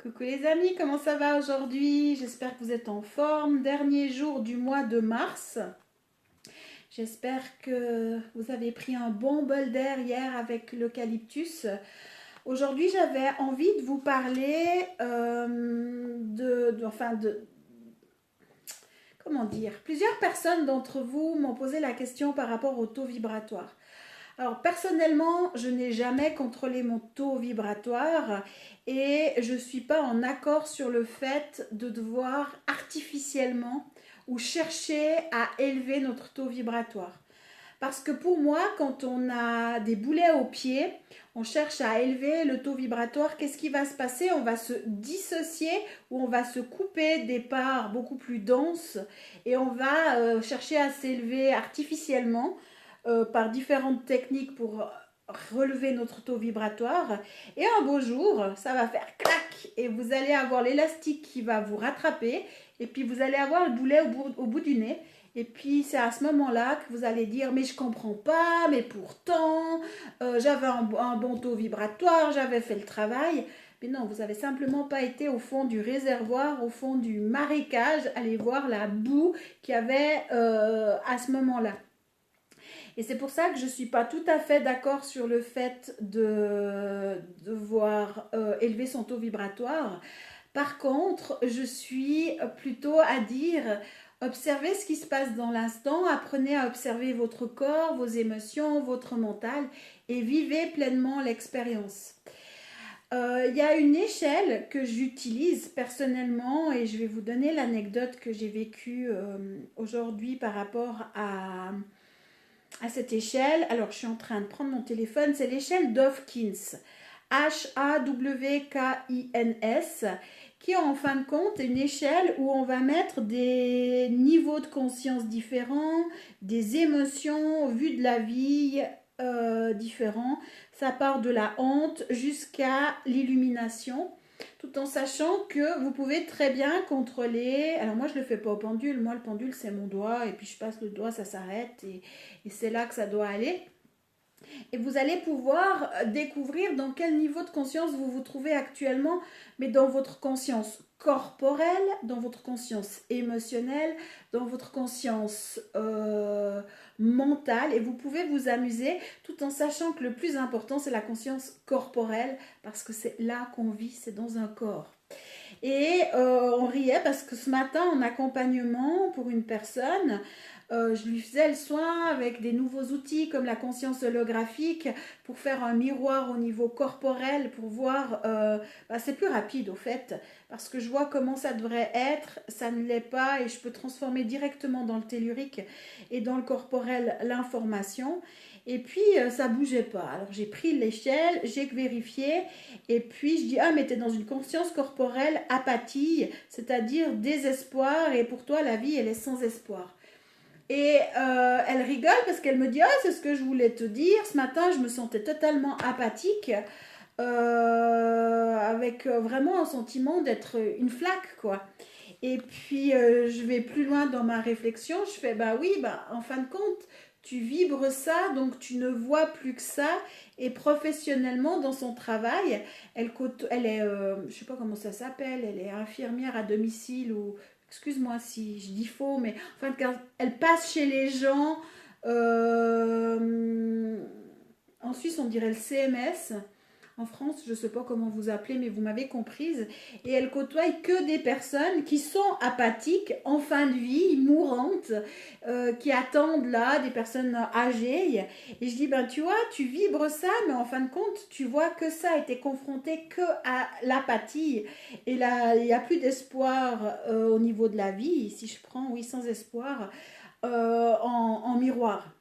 Coucou les amis, comment ça va aujourd'hui? J'espère que vous êtes en forme. Dernier jour du mois de mars. J'espère que vous avez pris un bon bol d'air hier avec l'eucalyptus. Aujourd'hui, j'avais envie de vous parler comment dire? Plusieurs personnes d'entre vous m'ont posé la question par rapport au taux vibratoire. Alors personnellement, je n'ai jamais contrôlé mon taux vibratoire et je ne suis pas en accord sur le fait de devoir artificiellement ou chercher à élever notre taux vibratoire. Parce que pour moi, quand on a des boulets aux pieds, on cherche à élever le taux vibratoire, qu'est-ce qui va se passer? On va se dissocier ou on va se couper des parts beaucoup plus denses et on va chercher à s'élever artificiellement par différentes techniques pour relever notre taux vibratoire. Et un beau jour, ça va faire clac et vous allez avoir l'élastique qui va vous rattraper et puis vous allez avoir le boulet au bout du nez. Et puis c'est à ce moment-là que vous allez dire mais je comprends pas, mais pourtant j'avais un bon taux vibratoire, j'avais fait le travail. Mais non, vous avez simplement pas été au fond du réservoir, au fond du marécage, aller voir la boue qu'il y avait à ce moment-là. Et c'est pour ça que je ne suis pas tout à fait d'accord sur le fait de devoir élever son taux vibratoire. Par contre, je suis plutôt à dire, observez ce qui se passe dans l'instant, apprenez à observer votre corps, vos émotions, votre mental et vivez pleinement l'expérience. Il y a une échelle que j'utilise personnellement et je vais vous donner l'anecdote que j'ai vécue aujourd'hui par rapport à cette échelle. Alors, je suis en train de prendre mon téléphone. C'est l'échelle Dawkins, Hawkins, qui en fin de compte est une échelle où on va mettre des niveaux de conscience différents, des émotions, vues de la vie différents. Ça part de la honte jusqu'à l'illumination, tout en sachant que vous pouvez très bien contrôler. Alors moi je le fais pas au pendule, moi le pendule c'est mon doigt et puis je passe le doigt, ça s'arrête et c'est là que ça doit aller. Et vous allez pouvoir découvrir dans quel niveau de conscience vous vous trouvez actuellement, mais dans votre conscience corporelle, dans votre conscience émotionnelle, dans votre conscience mentale. Et vous pouvez vous amuser tout en sachant que le plus important, c'est la conscience corporelle, parce que c'est là qu'on vit, c'est dans un corps. Et on riait parce que ce matin, en accompagnement pour une personne, je lui faisais le soin avec des nouveaux outils comme la conscience holographique pour faire un miroir au niveau corporel pour voir, c'est plus rapide au fait, parce que je vois comment ça devrait être, ça ne l'est pas et je peux transformer directement dans le tellurique et dans le corporel l'information. Et puis ça bougeait pas. Alors j'ai pris l'échelle, j'ai vérifié et puis je dis ah mais t'es dans une conscience corporelle apathie, c'est-à-dire désespoir et pour toi la vie elle est sans espoir. Et elle rigole parce qu'elle me dit ah c'est ce que je voulais te dire, ce matin je me sentais totalement apathique avec vraiment un sentiment d'être une flaque quoi. Et puis je vais plus loin dans ma réflexion, je fais bah oui, bah en fin de compte, tu vibres ça, donc tu ne vois plus que ça. Et professionnellement dans son travail, elle est, je sais pas comment ça s'appelle, elle est infirmière à domicile ou, excuse-moi si je dis faux, mais enfin elle passe chez les gens. En Suisse, on dirait le CMS. En France, je ne sais pas comment vous appelez, mais vous m'avez comprise. Et elle côtoie que des personnes qui sont apathiques, en fin de vie, mourantes, qui attendent là, des personnes âgées. Et je dis, ben tu vois, tu vibres ça, mais en fin de compte, tu vois que ça a été confronté que à l'apathie. Et là, il n'y a plus d'espoir au niveau de la vie. Si je prends, oui, sans espoir, en miroir.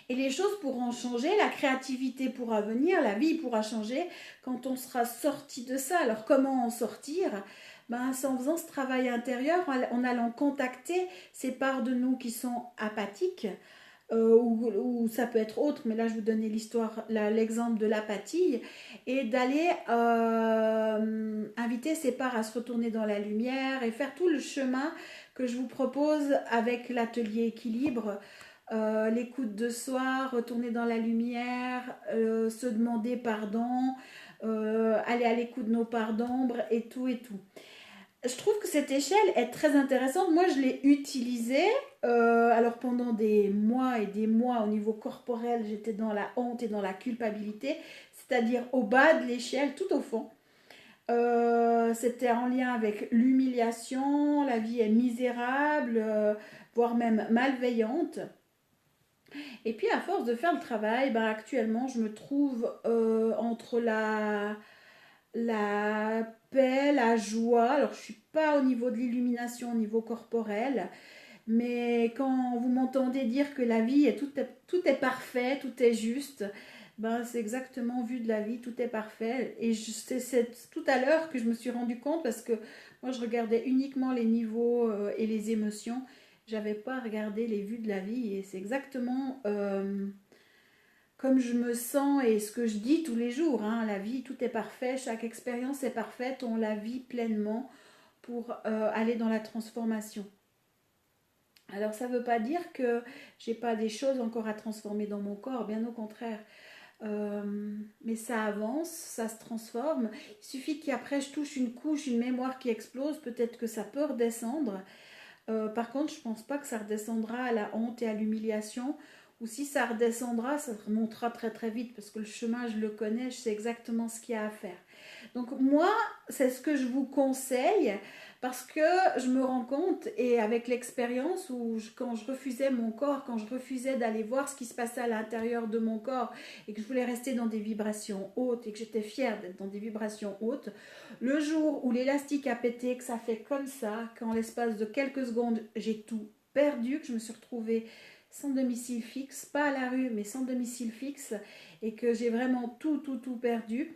Et les choses pourront changer, la créativité pourra venir, la vie pourra changer quand on sera sorti de ça. Alors comment en sortir? C'est en faisant ce travail intérieur, en allant contacter ces parts de nous qui sont apathiques, ou ça peut être autre, mais là je vous donnais l'exemple de l'apathie, et d'aller inviter ces parts à se retourner dans la lumière et faire tout le chemin que je vous propose avec l'atelier équilibre. L'écoute de soi, retourner dans la lumière, se demander pardon, aller à l'écoute de nos parts d'ombre et tout et tout. Je trouve que cette échelle est très intéressante. Moi, je l'ai utilisée. Alors pendant des mois et des mois au niveau corporel, j'étais dans la honte et dans la culpabilité, c'est-à-dire au bas de l'échelle, tout au fond. C'était en lien avec l'humiliation, la vie est misérable, voire même malveillante. Et puis à force de faire le travail, ben, actuellement je me trouve entre la paix, la joie. Alors je suis pas au niveau de l'illumination, au niveau corporel, mais quand vous m'entendez dire que la vie est tout est parfait, tout est juste, ben c'est exactement vu de la vie, tout est parfait. Et c'est tout à l'heure que je me suis rendu compte parce que moi je regardais uniquement les niveaux et les émotions. J'avais pas regardé les vues de la vie et c'est exactement comme je me sens et ce que je dis tous les jours, hein. La vie, tout est parfait, chaque expérience est parfaite, on la vit pleinement pour aller dans la transformation. Alors ça ne veut pas dire que j'ai pas des choses encore à transformer dans mon corps, bien au contraire. Mais ça avance, ça se transforme. Il suffit qu'après je touche une couche, une mémoire qui explose, peut-être que ça peut redescendre. Par contre, je ne pense pas que ça redescendra à la honte et à l'humiliation. Ou si ça redescendra, ça remontera très très vite parce que le chemin, je le connais, je sais exactement ce qu'il y a à faire. Donc moi, c'est ce que je vous conseille parce que je me rends compte et avec l'expérience où quand je refusais mon corps, quand je refusais d'aller voir ce qui se passait à l'intérieur de mon corps et que je voulais rester dans des vibrations hautes et que j'étais fière d'être dans des vibrations hautes, le jour où l'élastique a pété, que ça fait comme ça, qu'en l'espace de quelques secondes, j'ai tout perdu, que je me suis retrouvée sans domicile fixe, pas à la rue, mais sans domicile fixe, et que j'ai vraiment tout perdu,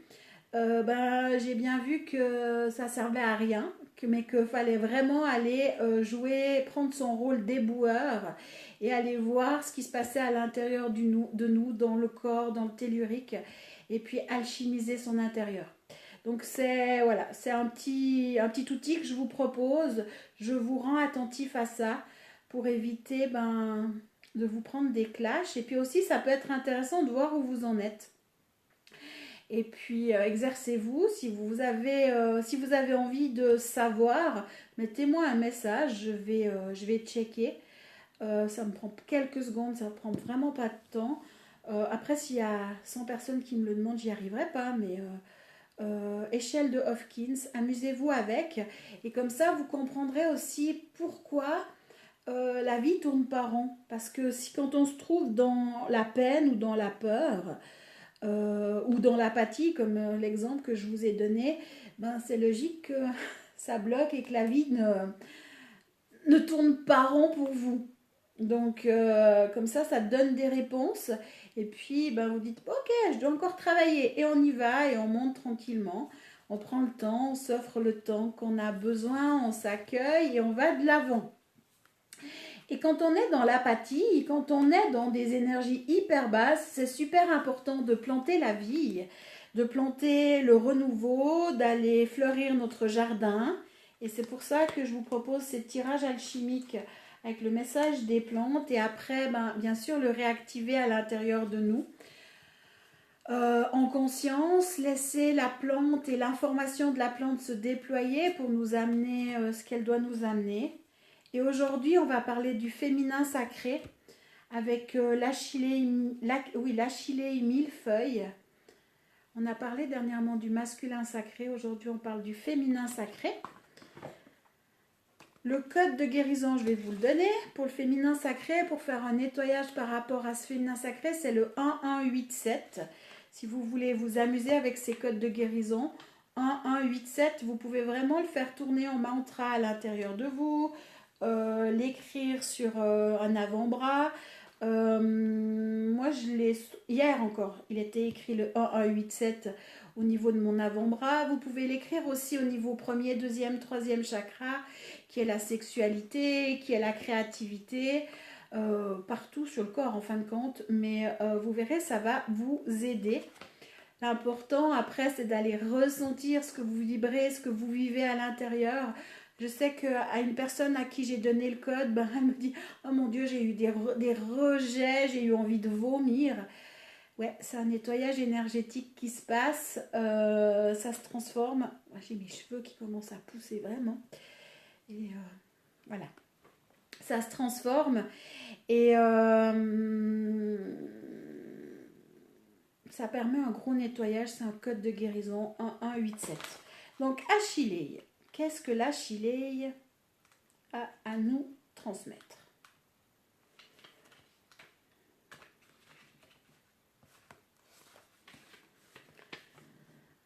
ben, j'ai bien vu que ça servait à rien, mais qu'il fallait vraiment aller jouer, prendre son rôle d'éboueur et aller voir ce qui se passait à l'intérieur de nous, dans le corps, dans le tellurique, et puis alchimiser son intérieur. Donc c'est voilà, c'est un petit outil que je vous propose. Je vous rends attentif à ça pour éviter ben, de vous prendre des clashs. Et puis aussi, ça peut être intéressant de voir où vous en êtes. Et puis exercez-vous. Si vous avez envie de savoir, mettez-moi un message. Je vais checker. Ça me prend quelques secondes, ça ne prend vraiment pas de temps. Après, s'il y a 100 personnes qui me le demandent, j'y arriverai pas. Mais échelle de Hopkins, amusez-vous avec. Et comme ça, vous comprendrez aussi pourquoi la vie tourne par rond. Parce que si quand on se trouve dans la peine ou dans la peur, ou dans l'apathie, comme l'exemple que je vous ai donné, ben, c'est logique que ça bloque et que la vie ne tourne pas rond pour vous. Donc, comme ça donne des réponses. Et puis, ben, vous dites, ok, je dois encore travailler. Et on y va et on monte tranquillement. On prend le temps, on s'offre le temps qu'on a besoin, on s'accueille et on va de l'avant. Et quand on est dans l'apathie, quand on est dans des énergies hyper basses, c'est super important de planter la vie, de planter le renouveau, d'aller fleurir notre jardin. Et c'est pour ça que je vous propose ces tirages alchimiques avec le message des plantes et après, ben, bien sûr, le réactiver à l'intérieur de nous. En conscience, laisser la plante et l'information de la plante se déployer pour nous amener ce qu'elle doit nous amener. Et aujourd'hui, on va parler du féminin sacré avec l'achillée millefeuille. On a parlé dernièrement du masculin sacré. Aujourd'hui, on parle du féminin sacré. Le code de guérison, je vais vous le donner. Pour le féminin sacré, pour faire un nettoyage par rapport à ce féminin sacré, c'est le 1187. Si vous voulez vous amuser avec ces codes de guérison, 1187, vous pouvez vraiment le faire tourner en mantra à l'intérieur de vous, l'écrire sur un avant-bras. Moi, je l'ai hier encore. Il était écrit le 1187 au niveau de mon avant-bras. Vous pouvez l'écrire aussi au niveau premier, deuxième, troisième chakra, qui est la sexualité, qui est la créativité, partout sur le corps en fin de compte. Mais vous verrez, ça va vous aider. L'important après, c'est d'aller ressentir ce que vous vibrez, ce que vous vivez à l'intérieur. Je sais qu'à une personne à qui j'ai donné le code, ben, elle me dit « Oh mon Dieu, j'ai eu des rejets, j'ai eu envie de vomir. » Ouais, c'est un nettoyage énergétique qui se passe. Ça se transforme. J'ai mes cheveux qui commencent à pousser vraiment. Et voilà. Ça se transforme. Et ça permet un gros nettoyage. C'est un code de guérison 1187. Donc, Achillée. Qu'est-ce que l'Achillée a à nous transmettre?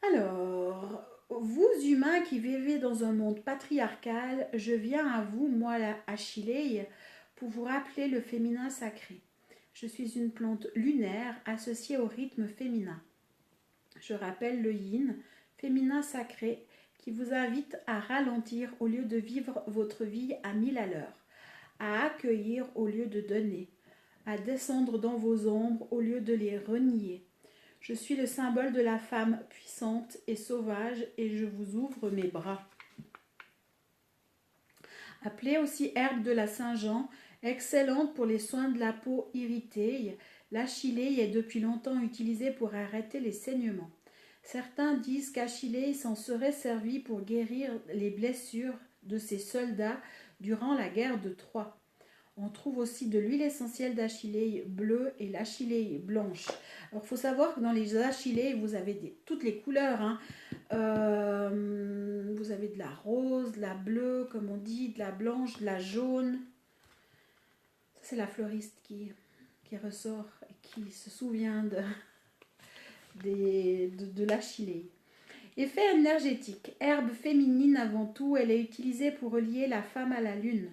Alors, vous humains qui vivez dans un monde patriarcal, je viens à vous, moi la Achillée, pour vous rappeler le féminin sacré. Je suis une plante lunaire associée au rythme féminin. Je rappelle le yin, féminin sacré, qui vous invite à ralentir au lieu de vivre votre vie à 1000 à l'heure, à accueillir au lieu de donner, à descendre dans vos ombres au lieu de les renier. Je suis le symbole de la femme puissante et sauvage et je vous ouvre mes bras. Appelée aussi herbe de la Saint-Jean, excellente pour les soins de la peau irritée, l'achillée est depuis longtemps utilisée pour arrêter les saignements. Certains disent qu'Achillée s'en serait servi pour guérir les blessures de ses soldats durant la guerre de Troie. On trouve aussi de l'huile essentielle d'achillée bleue et l'achillée blanche. Alors, il faut savoir que dans les achillées, vous avez toutes les couleurs. Hein. Vous avez de la rose, de la bleue, comme on dit, de la blanche, de la jaune. Ça, c'est la fleuriste qui ressort et qui se souvient de l'achillée. Effet énergétique. Herbe féminine avant tout, elle est utilisée pour relier la femme à la lune.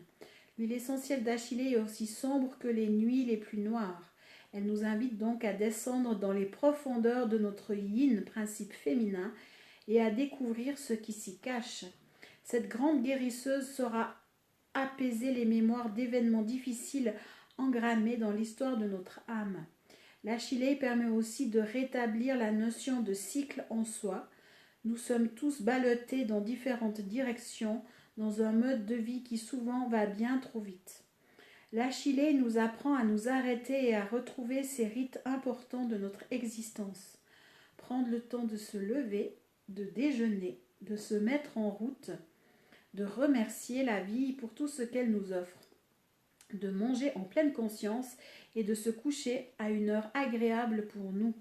L'huile essentielle d'Achillée est aussi sombre que les nuits les plus noires. Elle nous invite donc à descendre dans les profondeurs de notre yin, principe féminin, et à découvrir ce qui s'y cache. Cette grande guérisseuse saura apaiser les mémoires d'événements difficiles engrammés dans l'histoire de notre âme. L'Achillée permet aussi de rétablir la notion de cycle en soi. Nous sommes tous ballottés dans différentes directions, dans un mode de vie qui souvent va bien trop vite. L'Achillée nous apprend à nous arrêter et à retrouver ces rites importants de notre existence. Prendre le temps de se lever, de déjeuner, de se mettre en route, de remercier la vie pour tout ce qu'elle nous offre, de manger en pleine conscience et de se coucher à une heure agréable pour nous.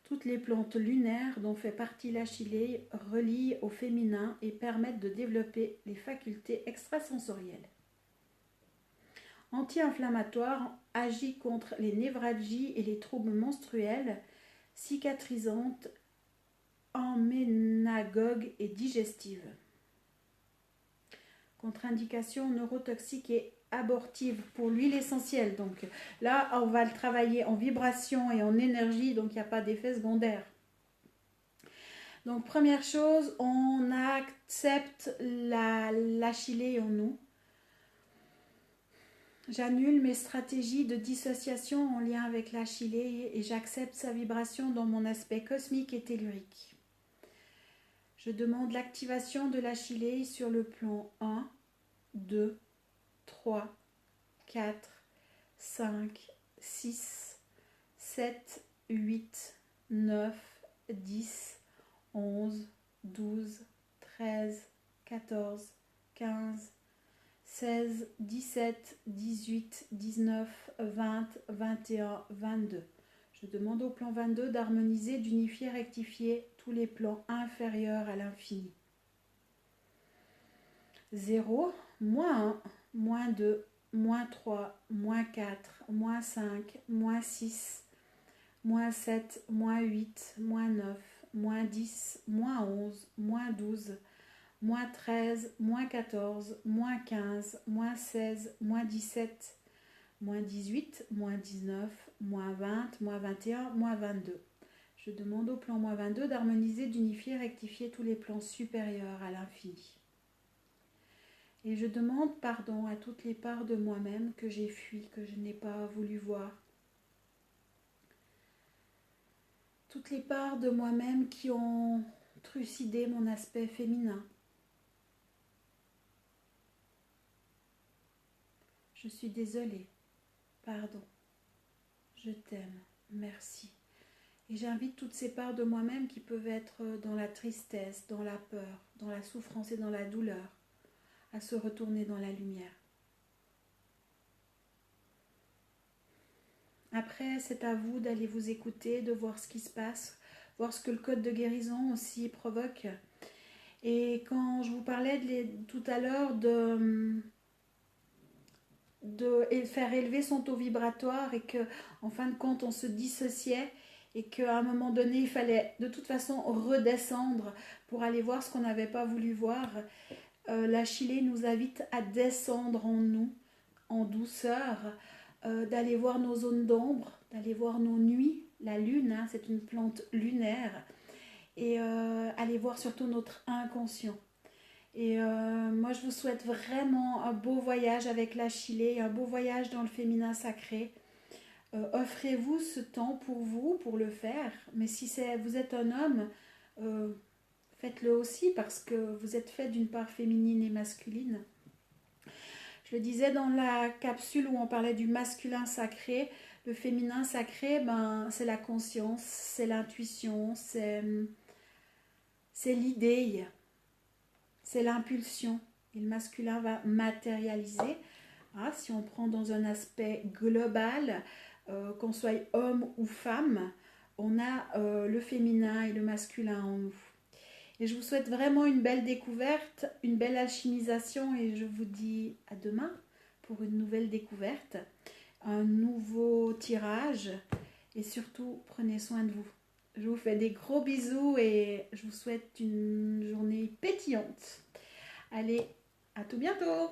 Toutes les plantes lunaires dont fait partie l'Achillée relient au féminin et permettent de développer les facultés extrasensorielles. Anti-inflammatoire, agit contre les névralgies et les troubles menstruels, cicatrisante, emménagogue et digestive. Contre-indication neurotoxique et abortive pour l'huile essentielle. Donc là, on va le travailler en vibration et en énergie, donc il n'y a pas d'effet secondaire. Donc première chose, on accepte l'Achillée en nous. J'annule mes stratégies de dissociation en lien avec l'Achillée et j'accepte sa vibration dans mon aspect cosmique et tellurique. Je demande l'activation de l'Achillée sur le plan 1, 2, 3, 4, 5, 6, 7, 8, 9, 10, 11, 12, 13, 14, 15, 16, 17, 18, 19, 20, 21, 22. Je demande au plan 22 d'harmoniser, d'unifier, rectifier tous les plans inférieurs à l'infini. 0, moins 1, moins 2, moins 3, moins 4, moins 5, moins 6, moins 7, moins 8, moins 9, moins 10, moins 11, moins 12, moins 13, moins 14, moins 15, moins 16, moins 17, moins 18, moins 19, moins 20, moins 21, moins 22. Je demande au plan moins 22 d'harmoniser, d'unifier, rectifier tous les plans supérieurs à l'infini. Et je demande pardon à toutes les parts de moi-même que j'ai fui, que je n'ai pas voulu voir. Toutes les parts de moi-même qui ont trucidé mon aspect féminin. Je suis désolée. Pardon. Je t'aime. Merci. Et j'invite toutes ces parts de moi-même qui peuvent être dans la tristesse, dans la peur, dans la souffrance et dans la douleur, à se retourner dans la lumière. Après, c'est à vous d'aller vous écouter, de voir ce qui se passe, voir ce que le code de guérison aussi provoque. Et quand je vous parlais tout à l'heure de faire élever son taux vibratoire et que en fin de compte on se dissociait et qu'à un moment donné il fallait de toute façon redescendre pour aller voir ce qu'on n'avait pas voulu voir, la Chilée nous invite à descendre en nous en douceur, d'aller voir nos zones d'ombre, d'aller voir nos nuits, la lune, hein, c'est une plante lunaire, et aller voir surtout notre inconscient. Et moi, je vous souhaite vraiment un beau voyage avec la Chilée, un beau voyage dans le féminin sacré. Offrez-vous ce temps pour vous, pour le faire. Mais si vous êtes un homme, euh, faites-le aussi parce que vous êtes fait d'une part féminine et masculine. Je le disais dans la capsule où on parlait du masculin sacré. Le féminin sacré, ben, c'est la conscience, c'est l'intuition, c'est l'idée, c'est l'impulsion. Et le masculin va matérialiser. Ah, si on prend dans un aspect global, qu'on soit homme ou femme, on a le féminin et le masculin en nous. Et je vous souhaite vraiment une belle découverte, une belle alchimisation et je vous dis à demain pour une nouvelle découverte, un nouveau tirage et surtout prenez soin de vous. Je vous fais des gros bisous et je vous souhaite une journée pétillante. Allez, à tout bientôt!